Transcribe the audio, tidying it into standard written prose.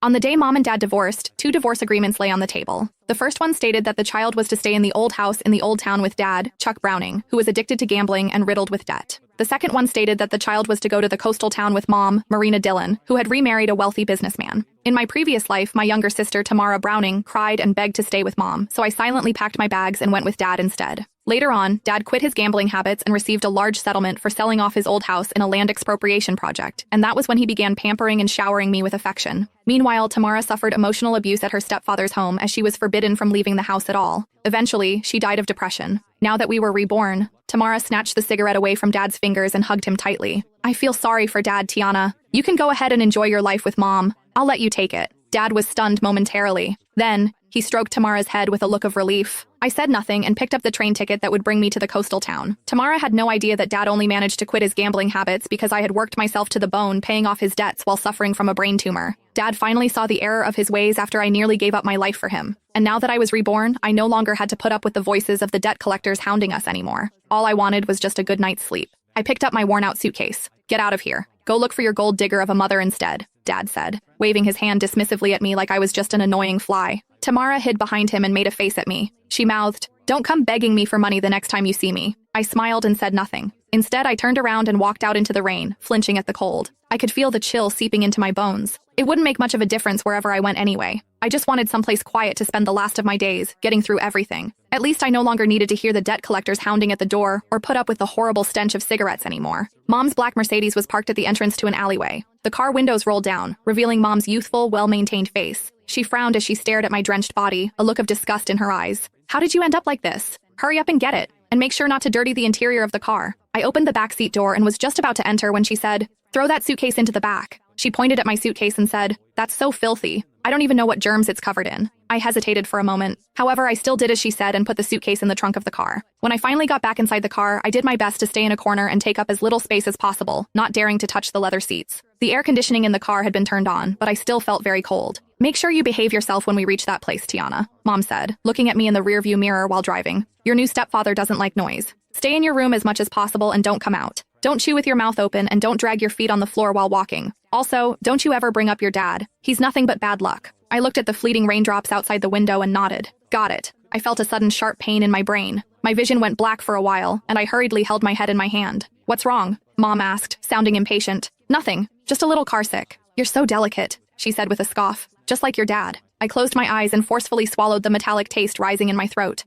On the day Mom and Dad divorced, two divorce agreements lay on the table. The first one stated that the child was to stay in the old house in the old town with Dad, Chuck Browning, who was addicted to gambling and riddled with debt. The second one stated that the child was to go to the coastal town with Mom, Marina Dillon, who had remarried a wealthy businessman. In my previous life, my younger sister, Tamara Browning, cried and begged to stay with Mom, so I silently packed my bags and went with Dad instead. Later on, Dad quit his gambling habits and received a large settlement for selling off his old house in a land expropriation project, and that was when he began pampering and showering me with affection. Meanwhile, Tamara suffered emotional abuse at her stepfather's home as she was forbidden from leaving the house at all. Eventually, she died of depression. Now that we were reborn, Tamara snatched the cigarette away from Dad's fingers and hugged him tightly. I feel sorry for Dad, Tiana. You can go ahead and enjoy your life with Mom. I'll let you take it. Dad was stunned momentarily. Then, he stroked Tamara's head with a look of relief. I said nothing and picked up the train ticket that would bring me to the coastal town. Tamara had no idea that Dad only managed to quit his gambling habits because I had worked myself to the bone paying off his debts while suffering from a brain tumor. Dad finally saw the error of his ways after I nearly gave up my life for him. And now that I was reborn, I no longer had to put up with the voices of the debt collectors hounding us anymore. All I wanted was just a good night's sleep. I picked up my worn-out suitcase. Get out of here. Go look for your gold digger of a mother instead, Dad said, waving his hand dismissively at me like I was just an annoying fly. Tamara hid behind him and made a face at me. She mouthed, "Don't come begging me for money the next time you see me." I smiled and said nothing. Instead, I turned around and walked out into the rain, flinching at the cold. I could feel the chill seeping into my bones. It wouldn't make much of a difference wherever I went anyway. I just wanted someplace quiet to spend the last of my days, getting through everything. At least I no longer needed to hear the debt collectors hounding at the door or put up with the horrible stench of cigarettes anymore. Mom's black Mercedes was parked at the entrance to an alleyway. The car windows rolled down, revealing Mom's youthful, well-maintained face. She frowned as she stared at my drenched body, a look of disgust in her eyes. "How did you end up like this? Hurry up and get it, and make sure not to dirty the interior of the car." I opened the backseat door and was just about to enter when she said, "Throw that suitcase into the back." She pointed at my suitcase and said, "That's so filthy. I don't even know what germs it's covered in." I hesitated for a moment. However, I still did as she said and put the suitcase in the trunk of the car. When I finally got back inside the car, I did my best to stay in a corner and take up as little space as possible, not daring to touch the leather seats. The air conditioning in the car had been turned on, but I still felt very cold. "Make sure you behave yourself when we reach that place, Tiana," Mom said, looking at me in the rearview mirror while driving. "Your new stepfather doesn't like noise. Stay in your room as much as possible and don't come out. Don't chew with your mouth open and don't drag your feet on the floor while walking. Also, don't you ever bring up your dad. He's nothing but bad luck." I looked at the fleeting raindrops outside the window and nodded. Got it. I felt a sudden sharp pain in my brain. My vision went black for a while, and I hurriedly held my head in my hand. "What's wrong?" Mom asked, sounding impatient. "Nothing. Just a little carsick." "You're so delicate," she said with a scoff. "Just like your dad." I closed my eyes and forcefully swallowed the metallic taste rising in my throat.